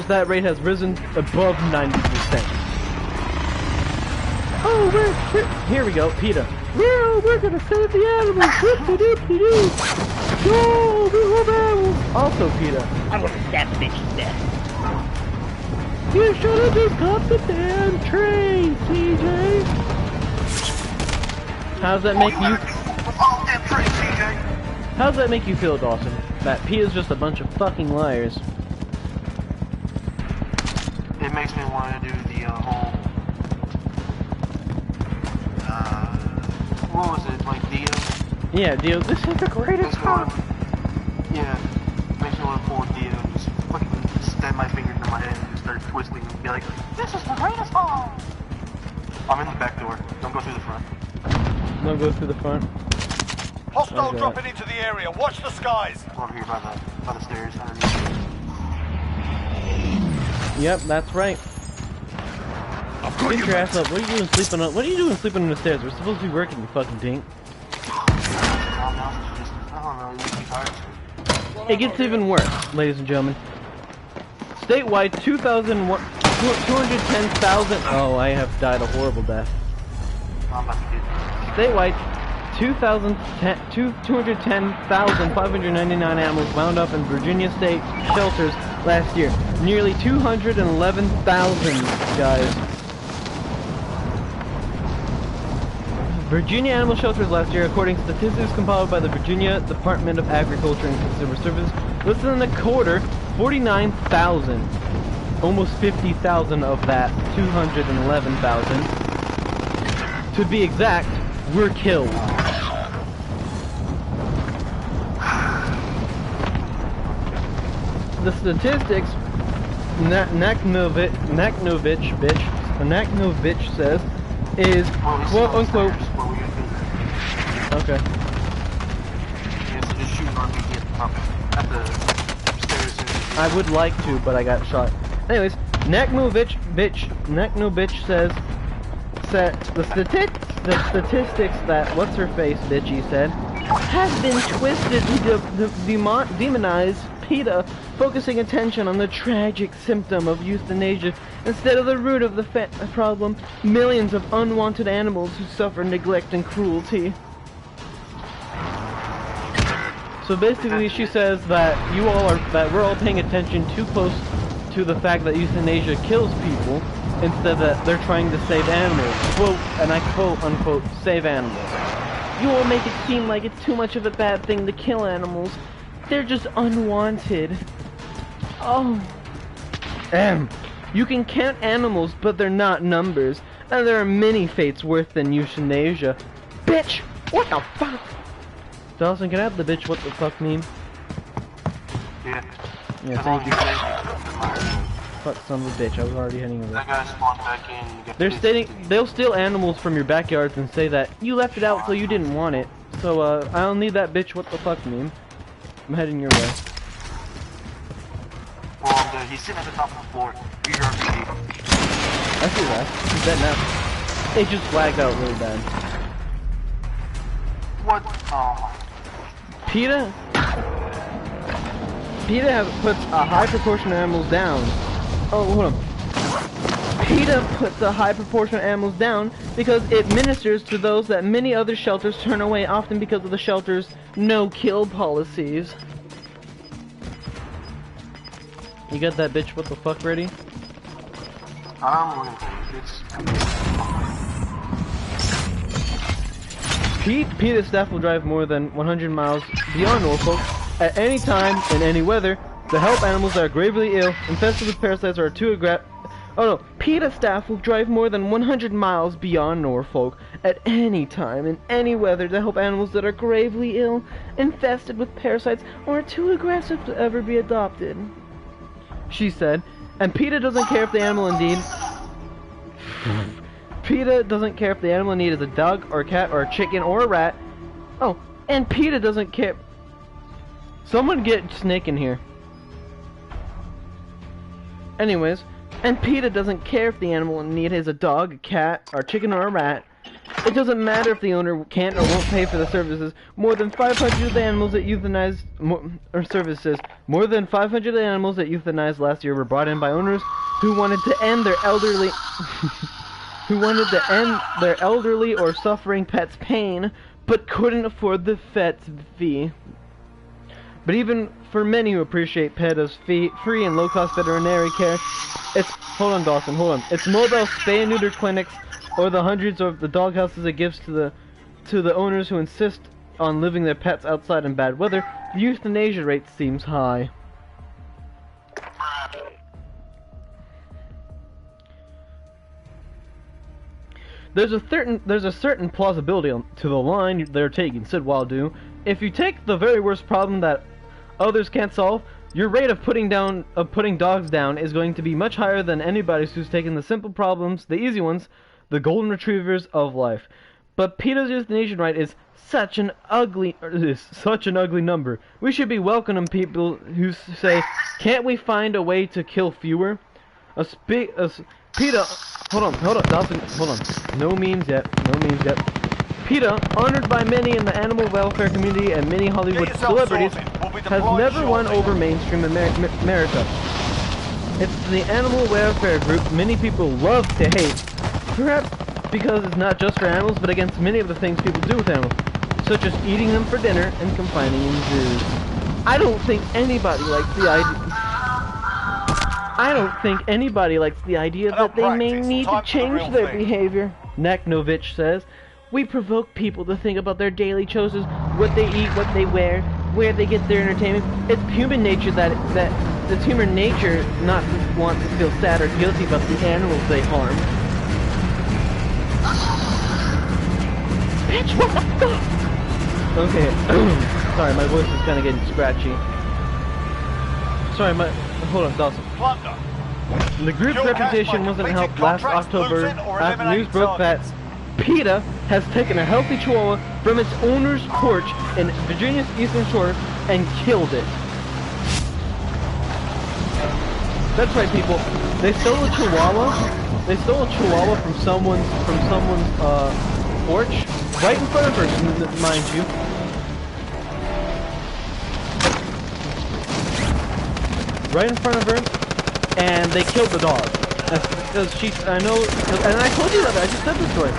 that rate has risen above 90%. Oh, here we go, PETA. Well, we're gonna save the animals. Whoop-de-doop-de-doo. Go, we love animals. Also, PETA. I'm gonna stab bitches death. You should have just got the damn train, CJ. How's that make you? How's that make you feel, Dawson? That PETA's just a bunch of fucking liars. It makes me want to do the whole, what was it, like Dio? Yeah, Dio, this is the greatest time. Yeah, makes me want to pull Dio and just fucking stab my fingers in my head and just start twisting and be like, this is the greatest time! I'm in the back door, don't go through the front. Don't go through the front. Hostile dropping into the area. Watch the skies. Over here by the stairs underneath. Yep, that's right. Get your ass up. What are you doing sleeping on? What are you doing sleeping on the stairs? We're supposed to be working, you fucking dink. It gets even worse, ladies and gentlemen. Statewide, 210,000. Oh, I have died a horrible death. Statewide, 210,599 animals wound up in Virginia state shelters last year. Nearly 211,000, guys. Virginia animal shelters last year, according to statistics compiled by the Virginia Department of Agriculture and Consumer Services, less than a quarter, 49,000. Almost 50,000 of that 211,000. To be exact, were killed. The statistics Naknovich says is quote unquote. Okay. I would like to, but I got shot. Anyways, Neckno bitch says the statistics that what's her face bitchy said have been twisted to demonize PETA, focusing attention on the tragic symptom of euthanasia instead of the root of the problem: millions of unwanted animals who suffer neglect and cruelty. So basically, she says that we're all paying attention too close to the fact that euthanasia kills people instead that they're trying to save animals. Quote, and I quote unquote, save animals. You all make it seem like it's too much of a bad thing to kill animals. They're just unwanted. Oh. You can count animals, but they're not numbers. And there are many fates worse than euthanasia. Bitch! What the fuck? Dawson, can I have the bitch what the fuck meme? Yeah. Yeah, thank you. Fuck, son of a bitch, I was already heading over. That guy spawned back in. They'll steal animals from your backyards and say that you left it out so you didn't want it. So, I don't need that bitch what the fuck meme. I'm heading your way. Well, he's sitting at the top of the floor. Use your RPG. I see that. He's dead now. It just flagged out really bad. What? Oh. PETA puts a high proportion of animals down. Oh, hold on. PETA puts a high proportion of animals down because it ministers to those that many other shelters turn away, often because of the shelter's no-kill policies. You got that bitch what the fuck ready? I'm looking for it. PETA staff will drive more than 100 miles beyond Norfolk at any time in any weather to help animals that are gravely ill, infested with parasites, or are too aggressive. Oh no, PETA staff will drive more than 100 miles beyond Norfolk at any time in any weather to help animals that are gravely ill, infested with parasites, or are too aggressive to ever be adopted. She said, and PETA doesn't care if the animal indeed... PETA doesn't care if the animal in need is a dog, or a cat, or a chicken, or a rat. Oh, and PETA doesn't care... Someone get Snake in here. Anyways, and PETA doesn't care if the animal in need is a dog, a cat, or a chicken, or a rat. It doesn't matter if the owner can't or won't pay for the services. More than 500 of the animals that euthanized More than 500 of the animals that euthanized last year were brought in by owners who wanted to end their elderly or suffering pet's pain, but couldn't afford the vet's fee. But even for many who appreciate PETA's free and low-cost veterinary care, hold on, Dawson, hold on. It's mobile spay and neuter clinics, or the hundreds of the dog houses it gives to the owners who insist on living their pets outside in bad weather. The euthanasia rate seems high. There's a certain plausibility to the line they're taking, said Waldo. If you take the very worst problem that others can't solve, your rate of putting dogs down is going to be much higher than anybody's who's taken the simple problems, the easy ones, the golden retrievers of life. But PETA's euthanasia rate is such an ugly number. We should be welcoming people who say, "Can't we find a way to kill fewer?" PETA, hold on, Dawson, hold on. No memes yet. PETA, honored by many in the animal welfare community and many Hollywood celebrities, has never won over mainstream America. It's the animal welfare group many people love to hate, perhaps because it's not just for animals, but against many of the things people do with animals, such as eating them for dinner and confining in zoos. I don't think anybody likes the idea that they may need to change their behavior. Naknovich says, we provoke people to think about their daily choices, what they eat, what they wear, where they get their entertainment. It's human nature it's human nature not to want to feel sad or guilty about the animals they harm. Bitch, what the fuck? Okay, sorry, my voice is kind of getting scratchy. Sorry, hold on, Dawson. Plunder. The group's reputation wasn't helped last October after news broke that PETA has taken a healthy chihuahua from its owner's porch in Virginia's Eastern Shore and killed it. That's right, people. They stole a Chihuahua. They stole a Chihuahua from someone's porch, right in front of her, mind you. Right in front of her, and they killed the dog. That's because I know, and I told you that. I just said the story.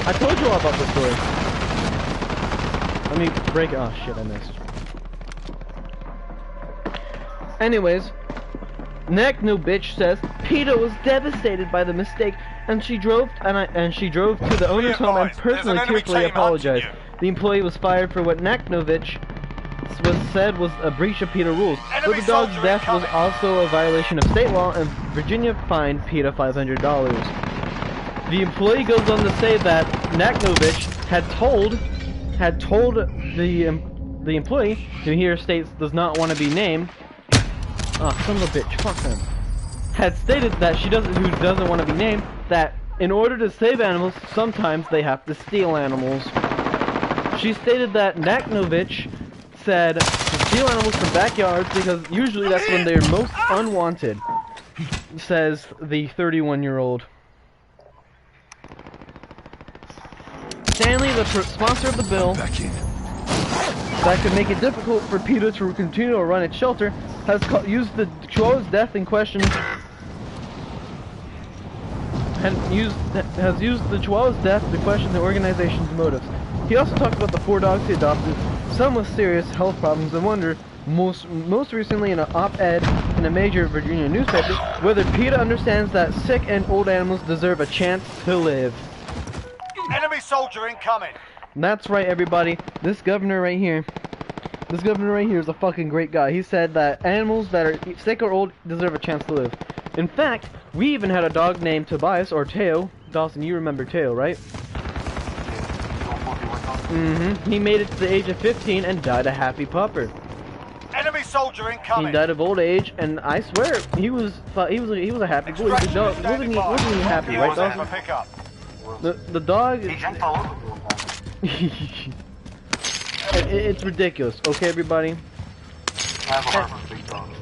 I told you all about the story. Let me break. Oh shit! I missed. Anyways, Neck No Bitch says PETA was devastated by the mistake, and she drove to the owner's home and personally tearfully apologized. The employee was fired for what Naknovich said was a breach of PETA rules. But the dog's death was also a violation of state law, and Virginia fined PETA $500. The employee goes on to say that Naknovich had told the employee, who here states does not want to be named. Oh, son of a bitch, fuck him. Had stated that who doesn't want to be named, that in order to save animals, sometimes they have to steal animals. She stated that Naknovich said to steal animals from backyards because usually that's when they're most unwanted, says the 31-year-old. Stanley, the sponsor of the bill, that could make it difficult for PETA to continue to run its shelter, has used the Chihuahua's death in question. Has used the Chihuahua's death to question the organization's motives. He also talked about the 4 dogs he adopted, some with serious health problems, and wondered, most recently in an op-ed in a major Virginia newspaper, whether PETA understands that sick and old animals deserve a chance to live. Enemy soldier incoming. That's right, everybody. This governor right here is a fucking great guy. He said that animals that are sick or old deserve a chance to live. In fact, we even had a dog named Tobias, or Teo. Dawson, you remember Teo, right? Mm-hmm. He made it to the age of 15 and died a happy pupper. Enemy soldier incoming. He died of old age, and I swear he was a happy boy. Wasn't he happy, right, Dawson? The dog. He jumped all over me. It's ridiculous. Okay, everybody. I have a heart for big dogs.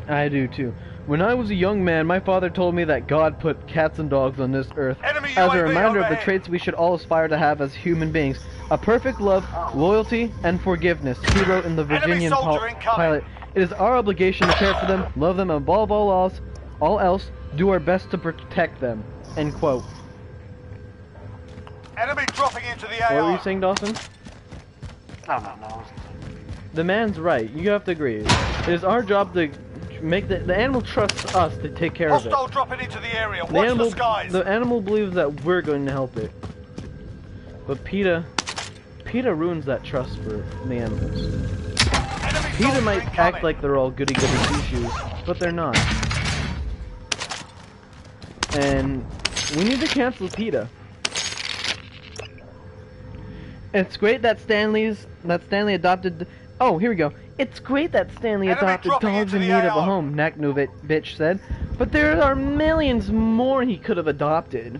I do too. When I was a young man, my father told me that God put cats and dogs on this earth as a reminder of the traits we should all aspire to have as human beings. A perfect love, loyalty, and forgiveness, he wrote in the Virginian pilot. It is our obligation to care for them, love them, and above all else, do our best to protect them. End quote. Enemy dropping into the AR. What were you saying, Dawson? No. The man's right. You have to agree. It is our job to make the animal trusts us to take care of it. Hostile dropping into the area. Watch the skies. The animal believes that we're going to help it. But PETA ruins that trust for the animals. PETA might act like they're all goody two-shoes, but they're not. And we need to cancel PETA. It's great that Stanley adopted. Oh, here we go. It's great that Stanley adopted dogs in need of a home, Naknovich said. But there are millions more he could have adopted.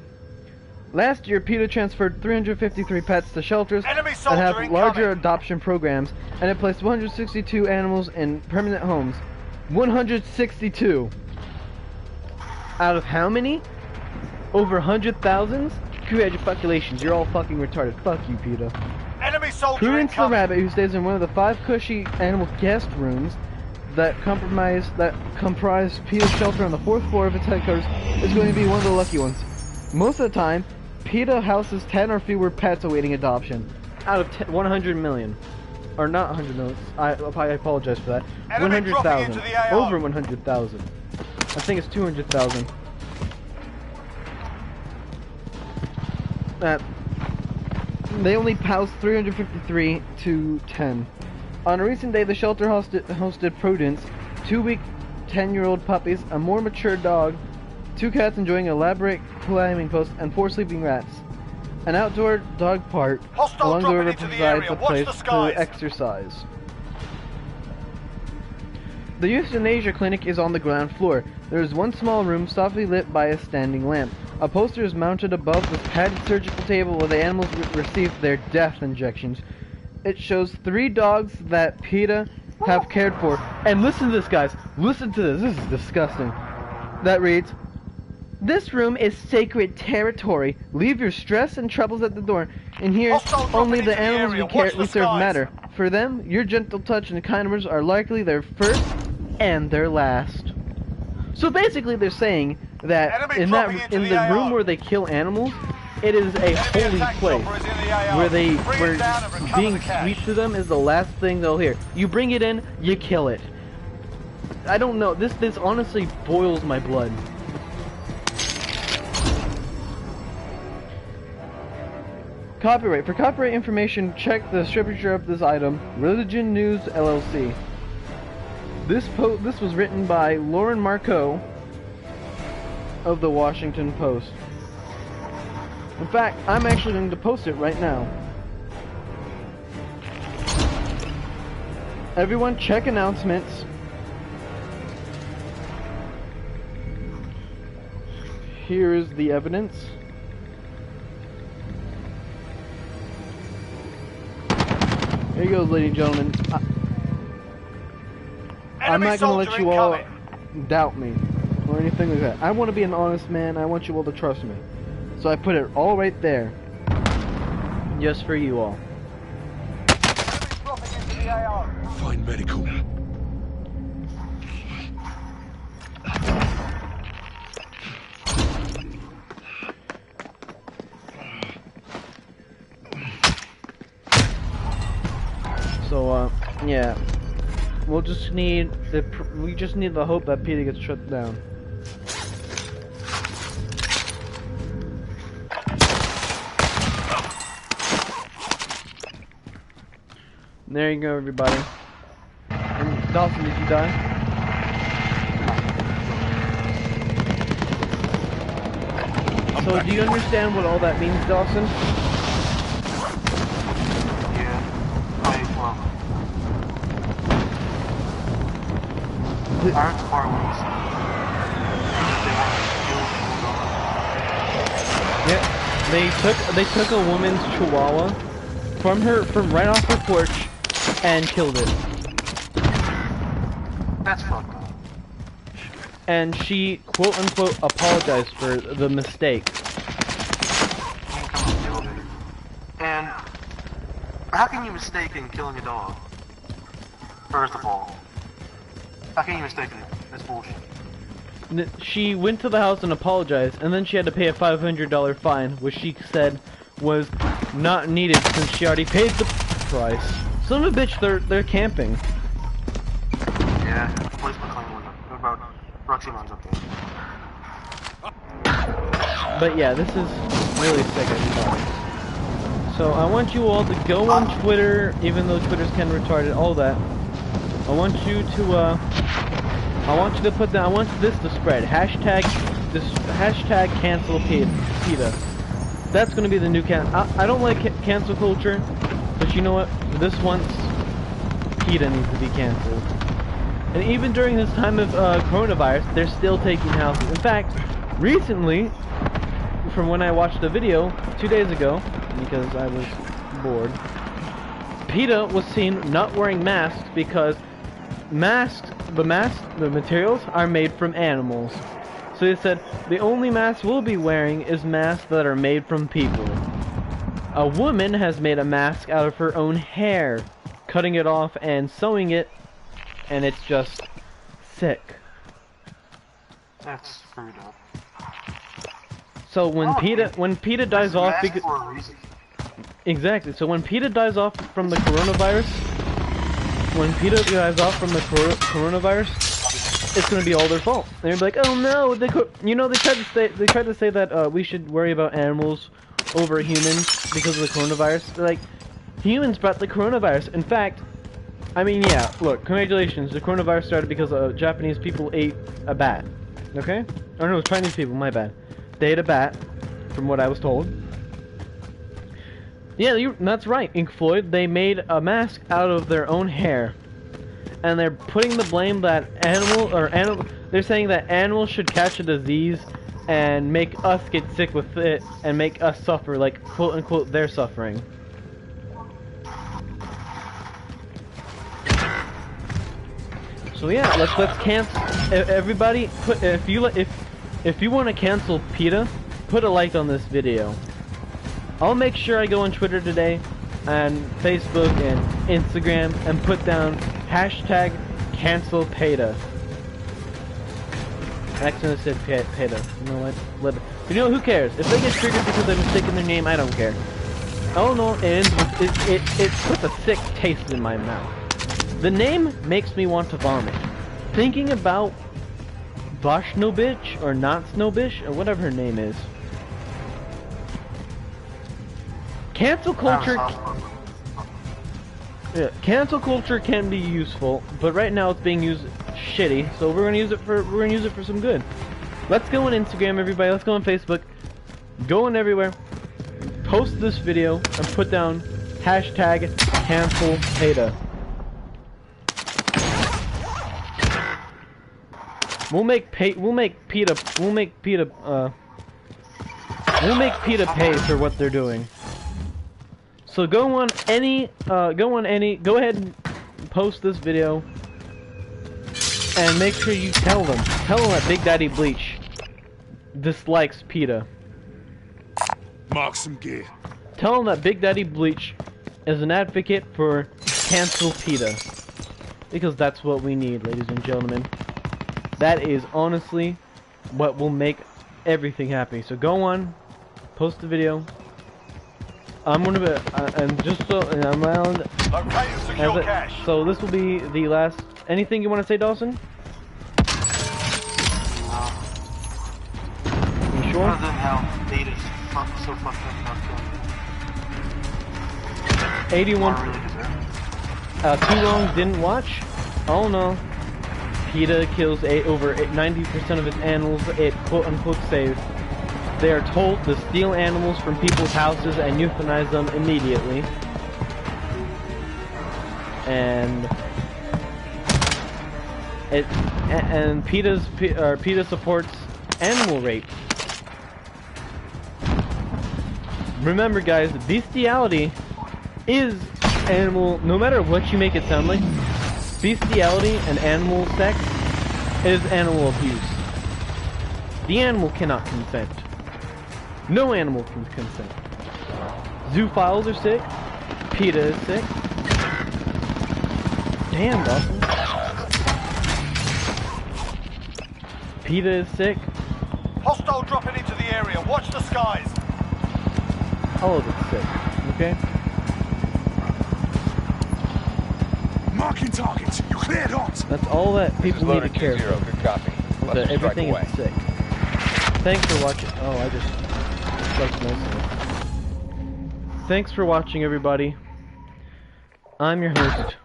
Last year, PETA transferred 353 pets to shelters that have larger adoption programs, and it placed 162 animals in permanent homes. 162! Out of how many? Over 100,000? Congratulations, you're all fucking retarded. Fuck you, PETA. Enemy soldier Prudence the rabbit, who stays in one of the 5 cushy animal guest rooms that comprise PETA's shelter on the 4th floor of its headquarters, is going to be one of the lucky ones. Most of the time, PETA houses 10 or fewer pets awaiting adoption. Out of 100 million. Or not 100 million. I apologize for that. 100,000. Over 100,000. I think it's 200,000. They only housed 353 to 10. On a recent day, the shelter hosted Prudence, 2-week, 10-year-old puppies, a more mature dog, 2 cats enjoying elaborate climbing posts, and 4 sleeping rats. An outdoor dog park along the river provides a place to exercise. The euthanasia clinic is on the ground floor. There is one small room softly lit by a standing lamp. A poster is mounted above the padded surgical table where the animals receive their death injections. It shows 3 dogs that PETA have cared for. And listen to this, guys. Listen to this. This is disgusting. That reads, "This room is sacred territory. Leave your stress and troubles at the door. And here, Hostile dropping only into the the animals area. we care Watch the we serve skies." matter. For them, your gentle touch and kind words are likely their first and their last." So basically, they're saying that Enemy in dropping that into in the the AR. room where they kill animals, it is a Enemy holy attack place chopper is in the AR. where Bring it down and recover being the cash. sweet to them is the last thing they'll hear. You bring it in, you kill it. I don't know. This honestly boils my blood. Copyright. For copyright information, check the distributor of this item, Religion News LLC. This was written by Lauren Marcoe of the Washington Post. In fact, I'm actually going to post it right now. Everyone check announcements. Here is the evidence. Here you go, ladies and gentlemen. I'm Enemy not going to let soldier you all incoming. doubt me or anything like that. I want to be an honest man. I want you all to trust me. So I put it all right there. Just for you all. Enemy dropping into the AR. Find medical. So, yeah. We just need the hope that PETA gets shut down. There you go, everybody. And Dawson, did you die? So, do you understand what all that means, Dawson? I heard the part where he said that Yeah, they took a woman's chihuahua from right off her porch and killed it. that's fucked up. And she quote unquote apologized for the mistake. And how can you mistake in killing a dog? First of all, how can you mistake it? That's bullshit. She went to the house and apologized, and then she had to pay a $500 fine, which she said was not needed since she already paid the price. Son of a bitch, they're camping. Yeah, police McLean one. What about Roxy Man's up there? But yeah, this is really sick, everybody. So I want you all to go on Twitter, even though Twitter's kind of retarded, all that. I want you to put that. I want this to spread. Hashtag cancel PETA. That's gonna be the new I don't like cancel culture, but you know what? This once, PETA needs to be canceled. And even during this time of coronavirus, they're still taking houses. In fact, recently, from when I watched a video 2 days ago, because I was bored, PETA was seen not wearing masks because the materials are made from animals. So they said, the only mask we'll be wearing is masks that are made from people. A woman has made a mask out of her own hair, cutting it off and sewing it, and it's just sick. That's screwed up. So when PETA dies off because for a reason. exactly. So when PETA dies off from the coronavirus, it's gonna be all their fault. They're gonna be like, oh no, they tried to say that we should worry about animals over humans because of the coronavirus. They're like, humans brought the coronavirus. In fact, I mean, yeah, look, congratulations, the coronavirus started because Japanese people ate a bat. Okay? Or no, Chinese people, my bad. They ate a bat, from what I was told. Yeah, that's right, Ink Floyd. They made a mask out of their own hair. And they're putting the blame that they're saying that animals should catch a disease and make us get sick with it and make us suffer, like, quote unquote, they're suffering. So yeah, let's cancel. Everybody, if you want to cancel PETA, put a like on this video. I'll make sure I go on Twitter today, and Facebook and Instagram, and put down hashtag cancel PETA. I accidentally said PETA. You know what? You know, who cares? If they get triggered because I mistaken their name, I don't care. Oh no, it puts a sick taste in my mouth. The name makes me want to vomit. Thinking about Vashnovich or not Snowbish or whatever her name is. Cancel culture. Yeah, cancel culture can be useful, but right now it's being used shitty. So we're gonna use it for some good. Let's go on Instagram, everybody. Let's go on Facebook. Go on everywhere. Post this video and put down hashtag cancel PETA. We'll make PETA pay for what they're doing. So go ahead and post this video and make sure you tell them that Big Daddy Bleach dislikes PETA. Mark some gear. Tell them that Big Daddy Bleach is an advocate for cancel PETA. Because that's what we need, ladies and gentlemen. That is honestly what will make everything happy. So go on, post the video. I'm gonna be, and just so, and I'm around. Locate and secure cash. So this will be the last. Anything you want to say, Dawson? You sure? Other than how Data's so fucked up. 81. Really deserve Too long didn't watch? Oh no. PETA kills over 90% of its animals it quote-unquote saves. They are told to steal animals from people's houses and euthanize them immediately. And PETA supports animal rape. Remember, guys, bestiality is animal. No matter what you make it sound like, bestiality and animal sex is animal abuse. The animal cannot consent. No animal can consent. Zoophiles are sick. PETA is sick. Damn, Dawson. PETA is sick. Hostile dropping into the area. Watch the skies. All of it's sick. Okay? Marking targets. You cleared hot. That's all that people need to care for. Good copy. That everything is sick. Thanks for watching. Oh, I just struck myself. Thanks for watching, everybody. I'm your host,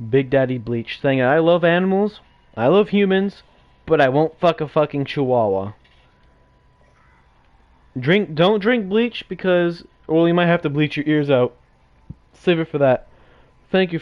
Big Daddy Bleach, saying I love animals, I love humans, but I won't fuck a fucking chihuahua. Don't drink bleach because, well, you might have to bleach your ears out. Save it for that. Thank you.